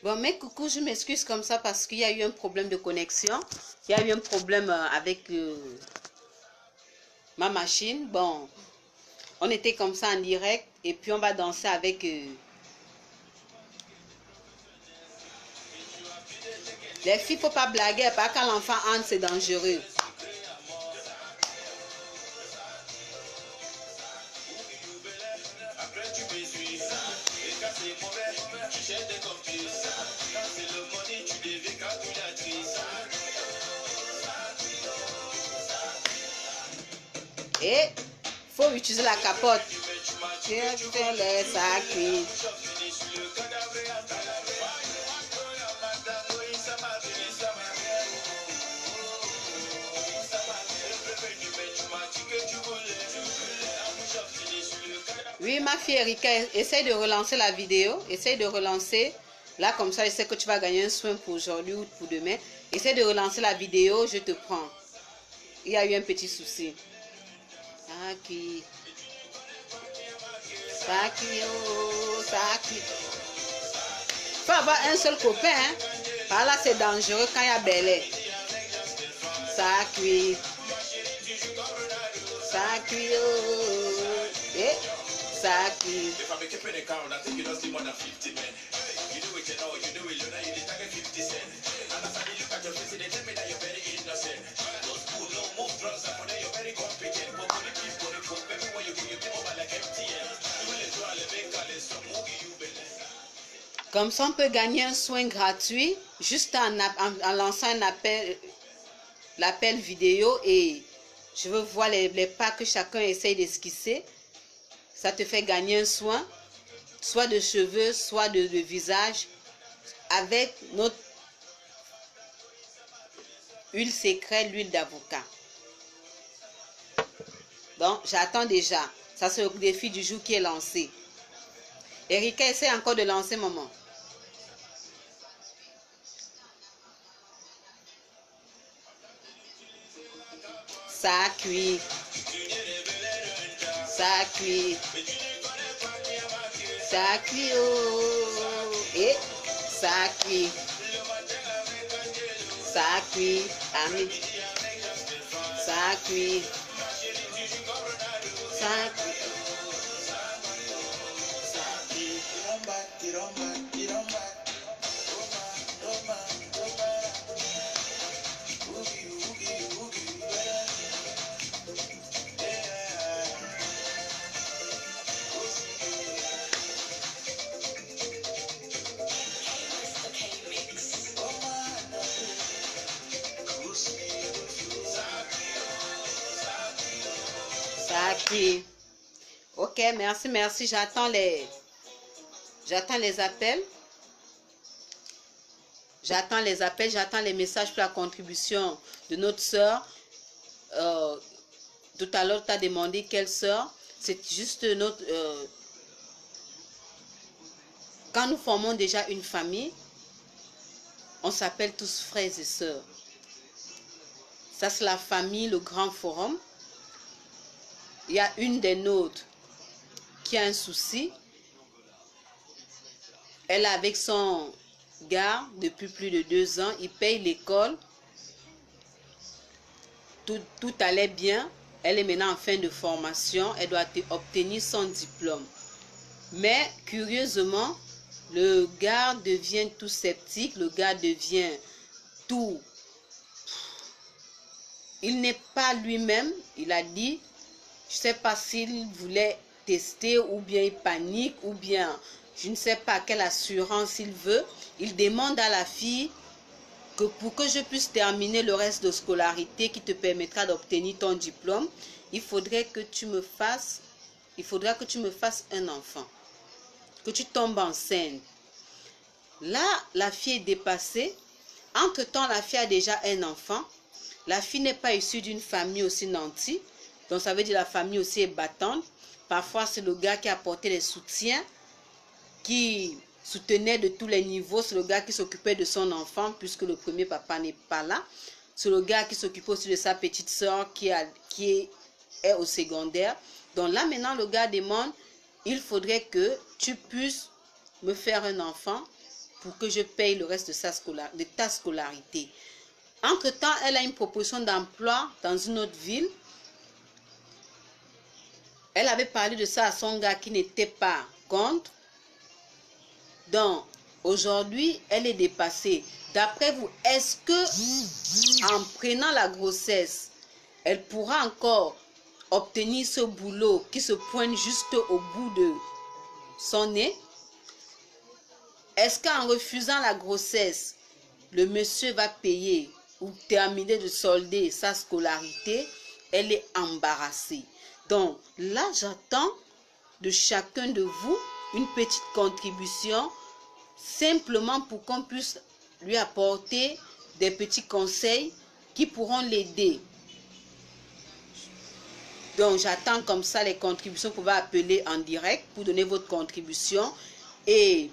Bon, mais coucou, je m'excuse comme ça parce qu'il y a eu un problème de connexion. Il y a eu un problème avec ma machine. Bon, on était comme ça en direct et puis on va danser avec... Les filles, faut pas blaguer, pas quand l'enfant entre, c'est dangereux. Et faut utiliser la capote. Oui, ma fille Erika, essaye de relancer la vidéo. Essaye de relancer. Là, comme ça, je sais que tu vas gagner un soin pour aujourd'hui ou pour demain. Essaye de relancer la vidéo, je te prends. Il y a eu un petit souci. Saki. Saki, oh, Saki. Faut avoir un seul copain. Hein? Par là, c'est dangereux quand il y a Belé. Saki. Saki, oh. Et Saki. Comme ça, on peut gagner un soin gratuit juste en lançant un l'appel vidéo et je veux voir les pas que chacun essaye d'esquisser. Ça te fait gagner un soin, soit de cheveux, soit de visage, avec notre huile secrète, l'huile d'avocat. Donc, j'attends déjà. Ça, c'est le défi du jour qui est lancé. Erika, essaie encore de lancer, maman. Ça cuit. Ça cuit. Ça cuit. Oh. Et ça cuit. Ça cuit. Ça cuit. Ça cuit. Saki. Ok, merci. J'attends les appels. J'attends les messages pour la contribution de notre sœur. Tout à l'heure, tu as demandé quelle sœur. C'est juste notre... quand nous formons déjà une famille, on s'appelle tous frères et sœurs. Ça, c'est la famille, le grand forum. Il y a une des nôtres qui a un souci. Elle est avec son gars depuis plus de 2 ans. Il paye l'école. Tout allait bien. Elle est maintenant en fin de formation. Elle doit obtenir son diplôme. Mais curieusement, le gars devient tout sceptique. Le gars devient tout... Il n'est pas lui-même. Il a dit... Je ne sais pas s'il voulait tester ou bien il panique ou bien je ne sais pas quelle assurance il veut. Il demande à la fille que pour que je puisse terminer le reste de scolarité qui te permettra d'obtenir ton diplôme, il faudrait que tu me fasses un enfant, que tu tombes enceinte. Là, la fille est dépassée. Entre-temps, la fille a déjà un enfant. La fille n'est pas issue d'une famille aussi nantie. Donc, ça veut dire la famille aussi est battante. Parfois, c'est le gars qui apportait les soutiens, qui soutenait de tous les niveaux. C'est le gars qui s'occupait de son enfant, puisque le premier papa n'est pas là. C'est le gars qui s'occupe aussi de sa petite soeur qui est au secondaire. Donc là, maintenant, le gars demande, il faudrait que tu puisses me faire un enfant pour que je paye le reste de ta scolarité. Entre-temps, elle a une proposition d'emploi dans une autre ville. Elle avait parlé de ça à son gars qui n'était pas contre. Donc, aujourd'hui, elle est dépassée. D'après vous, est-ce que en prenant la grossesse, elle pourra encore obtenir ce boulot qui se pointe juste au bout de son nez? Est-ce qu'en refusant la grossesse, le monsieur va payer ou terminer de solder sa scolarité? Elle est embarrassée. Donc là, j'attends de chacun de vous une petite contribution, simplement pour qu'on puisse lui apporter des petits conseils qui pourront l'aider. Donc j'attends comme ça les contributions. Vous pouvez appeler en direct pour donner votre contribution. Et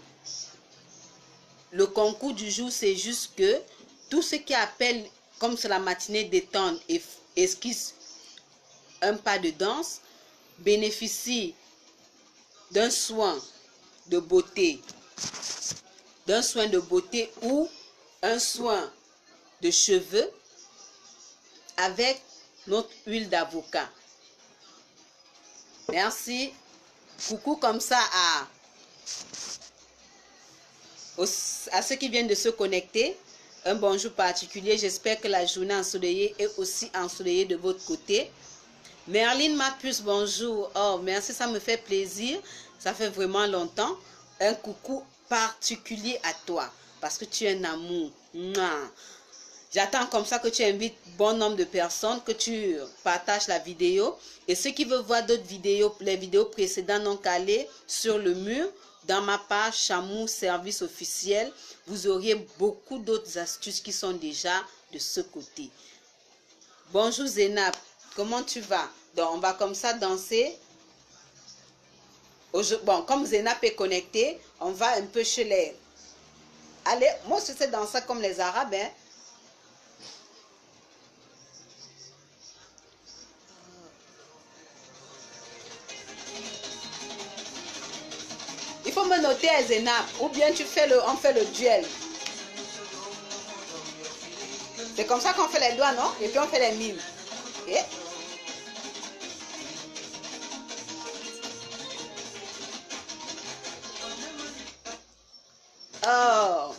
le concours du jour, c'est juste que tous ceux qui appellent, comme c'est la matinée détente et esquissent un pas de danse, bénéficient d'un soin de beauté, ou un soin de cheveux avec notre huile d'avocat. Merci. Coucou comme ça à ceux qui viennent de se connecter. Un bonjour particulier. J'espère que la journée ensoleillée est aussi ensoleillée de votre côté. Merline Mapus, bonjour. Oh, merci, ça me fait plaisir. Ça fait vraiment longtemps. Un coucou particulier à toi parce que tu es un amour. J'attends comme ça que tu invites bon nombre de personnes, que tu partages la vidéo. Et ceux qui veulent voir d'autres vidéos, les vidéos précédentes n'ont qu'à aller sur le mur. Dans ma page Chamou Service Officiel, vous auriez beaucoup d'autres astuces qui sont déjà de ce côté. Bonjour Zénab, comment tu vas? Donc on va comme ça danser. Bon, comme Zénab est connecté, on va un peu chez les... Allez, moi je sais danser comme les Arabes, hein. Il faut me noter à Zénab, ou bien on fait le duel. C'est comme ça qu'on fait les doigts, non? Et puis on fait les mimes. Okay? Oh,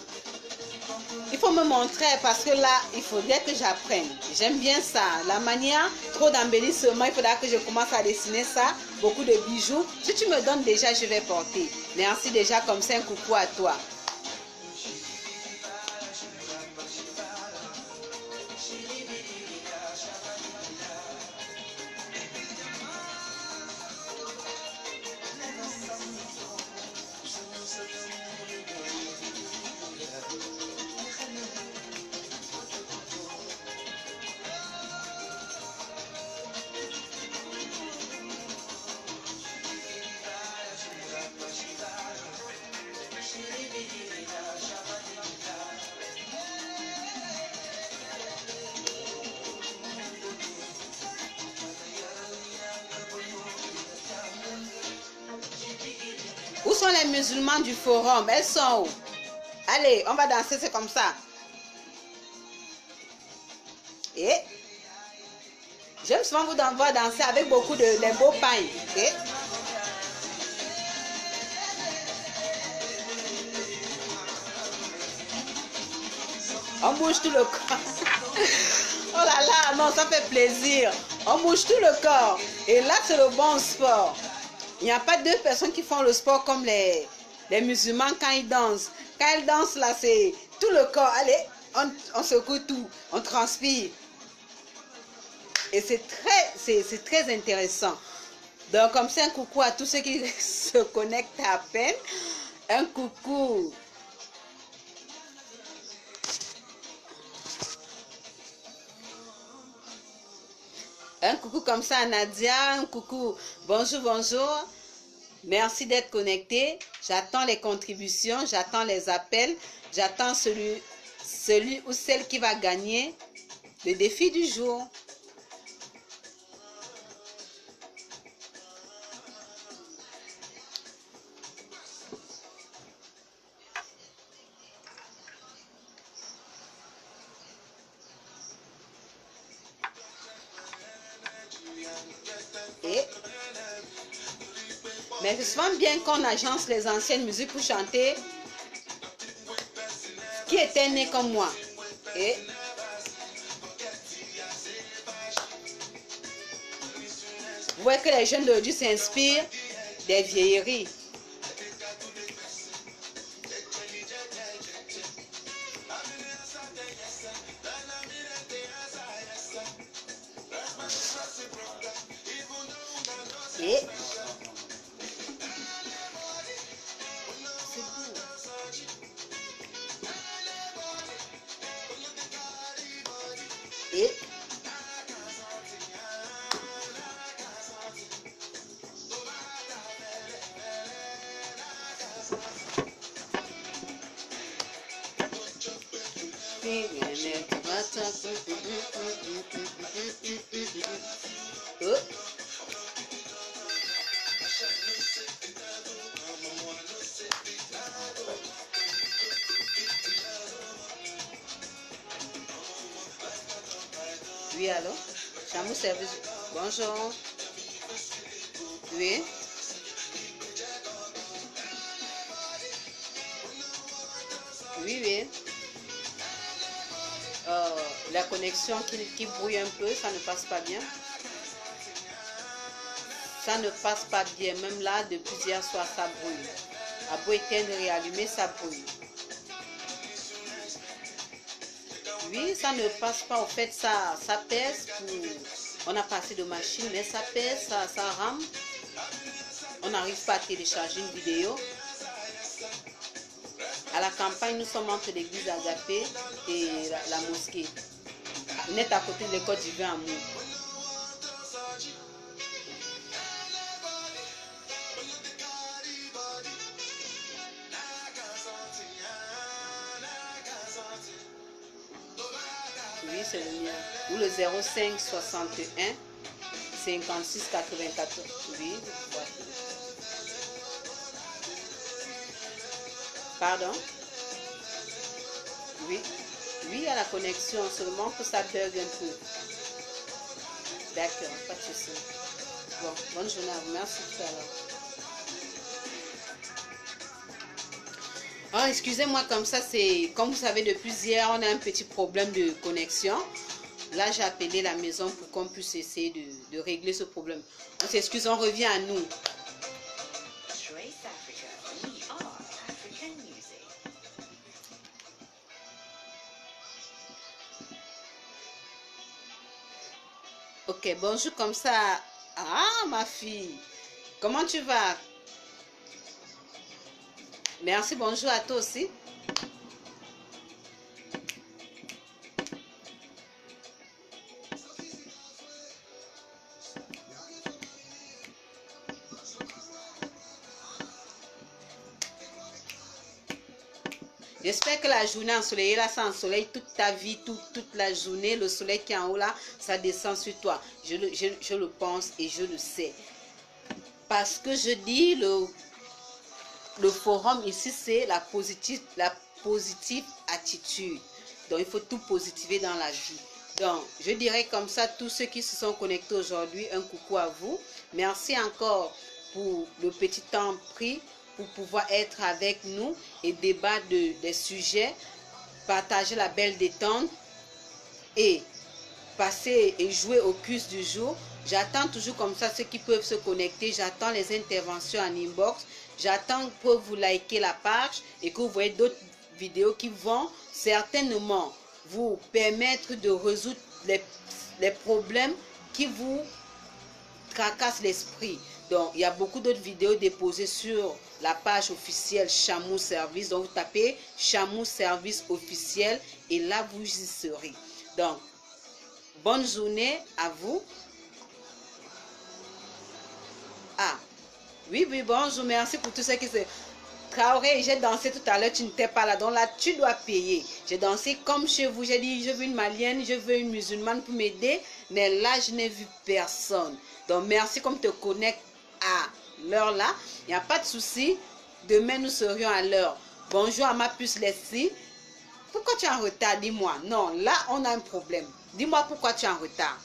il faut me montrer parce que là, il faudrait que j'apprenne. J'aime bien ça. La manière, trop d'embellissement, il faudra que je commence à dessiner ça. Beaucoup de bijoux. Si tu me donnes déjà, je vais porter. Merci déjà, comme ça, un coucou à toi. Où sont les musulmans du forum? Elles sont où? Allez, on va danser, c'est comme ça. Et j'aime souvent vous voir danser avec beaucoup de beaux pains. Okay? On bouge tout le corps. Oh là là, non, ça fait plaisir. On bouge tout le corps. Et là, c'est le bon sport. Il n'y a pas deux personnes qui font le sport comme les musulmans quand ils dansent. Quand ils dansent, là, c'est tout le corps. Allez, on secoue tout. On transpire. Et c'est très intéressant. Donc, comme c'est un coucou à tous ceux qui se connectent à peine. Un coucou. Un coucou comme ça à Nadia, un coucou, bonjour, bonjour. Merci d'être connecté. J'attends les contributions, j'attends les appels, j'attends celui ou celle qui va gagner le défi du jour. Mais c'est souvent bien qu'on agence les anciennes musiques pour chanter qui était né comme moi. Et vous voyez que les jeunes d'aujourd'hui s'inspirent des vieilleries. Et oui, allô? Chamou service. Bonjour. Oui. Oui, oui. La connexion qui brouille un peu, ça ne passe pas bien. Ça ne passe pas bien. Même là, depuis hier soir, ça brouille. À beau éteindre et allumer, ça brouille. Oui, ça ne passe pas. Au fait, ça pèse. On a passé de machine, mais ça pèse, ça rame. On n'arrive pas à télécharger une vidéo. À la campagne, nous sommes entre l'église Agapé et la mosquée. Net à côté de l'école du vin amour. Oui, c'est le mien. Ou le 05 61 56 84. Oui. Pardon? Oui. Oui, à la connexion, seulement que ça bug un peu. D'accord, pas de souci. Bon, bonne journée à vous. Merci tout à l'heure. Oh, excusez-moi, comme ça, c'est comme vous savez, depuis hier, on a un petit problème de connexion. Là, j'ai appelé la maison pour qu'on puisse essayer de régler ce problème. On s'excuse, on revient à nous. Ok, bonjour, comme ça. Ah, ma fille, comment tu vas? Merci, bonjour à toi aussi. J'espère que la journée ensoleillée, là, ça ensoleille toute ta vie, toute la journée. Le soleil qui est en haut, là, ça descend sur toi. Je le pense et je le sais. Parce que je dis, le forum ici, c'est la positive attitude. Donc, il faut tout positiver dans la vie. Donc, je dirais comme ça, tous ceux qui se sont connectés aujourd'hui, un coucou à vous. Merci encore pour le petit temps pris pour pouvoir être avec nous et débattre des sujets, partager la belle détente et passer et jouer au quiz du jour. J'attends toujours comme ça ceux qui peuvent se connecter. J'attends les interventions en inbox. J'attends que vous likez la page et que vous voyez d'autres vidéos qui vont certainement vous permettre de résoudre les problèmes qui vous tracassent l'esprit. Donc, il y a beaucoup d'autres vidéos déposées sur la page officielle Chamou Service. Donc, vous tapez Chamou Service officiel et là, vous y serez. Donc, bonne journée à vous. Ah, oui, bonjour, merci pour tout ce qui se... Traoré, j'ai dansé tout à l'heure, tu n'étais pas là, donc là, tu dois payer. J'ai dansé comme chez vous, j'ai dit, je veux une malienne, je veux une musulmane pour m'aider, mais là, je n'ai vu personne. Donc, merci comme te connectes à l'heure là, il n'y a pas de souci, demain, nous serions à l'heure. Bonjour à ma puce Leslie. Pourquoi tu es en retard, dis-moi. Non, là, on a un problème. Dis-moi pourquoi tu es en retard.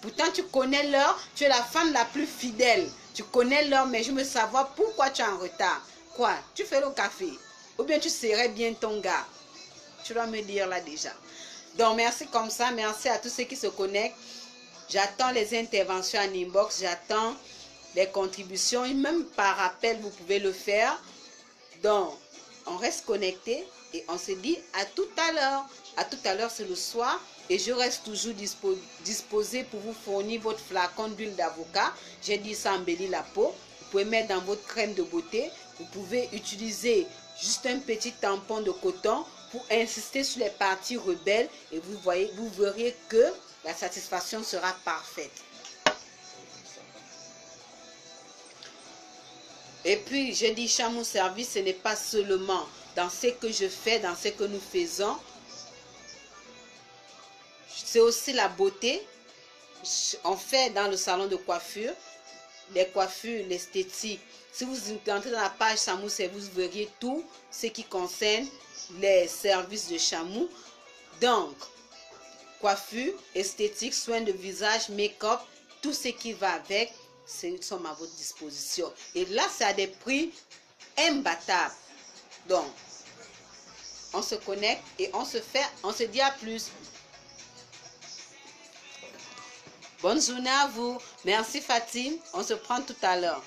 Pourtant, tu connais l'heure, tu es la femme la plus fidèle. Tu connais l'heure, mais je veux savoir pourquoi tu es en retard. Quoi? Tu fais le café? Ou bien tu serais bien ton gars? Tu dois me dire là déjà. Donc, merci comme ça. Merci à tous ceux qui se connectent. J'attends les interventions en inbox. J'attends les contributions. Et même par appel, vous pouvez le faire. Donc, on reste connecté et on se dit à tout à l'heure. À tout à l'heure, c'est le soir. Et je reste toujours disposé pour vous fournir votre flacon d'huile d'avocat. J'ai dit ça embellit la peau. Vous pouvez mettre dans votre crème de beauté. Vous pouvez utiliser juste un petit tampon de coton pour insister sur les parties rebelles. Et vous verrez que la satisfaction sera parfaite. Et puis, je dis Chamou Service, ce n'est pas seulement dans ce que je fais, dans ce que nous faisons. C'est aussi la beauté. On fait dans le salon de coiffure, les coiffures, l'esthétique. Si vous entrez dans la page Chamou Service, vous verriez tout ce qui concerne les services de Chamou. Donc, coiffure, esthétique, soins de visage, make-up, tout ce qui va avec, sont à votre disposition. Et là, c'est à des prix imbattables. Donc, on se connecte et on se dit à plus. Bonne journée à vous. Merci Fatim. On se prend tout à l'heure.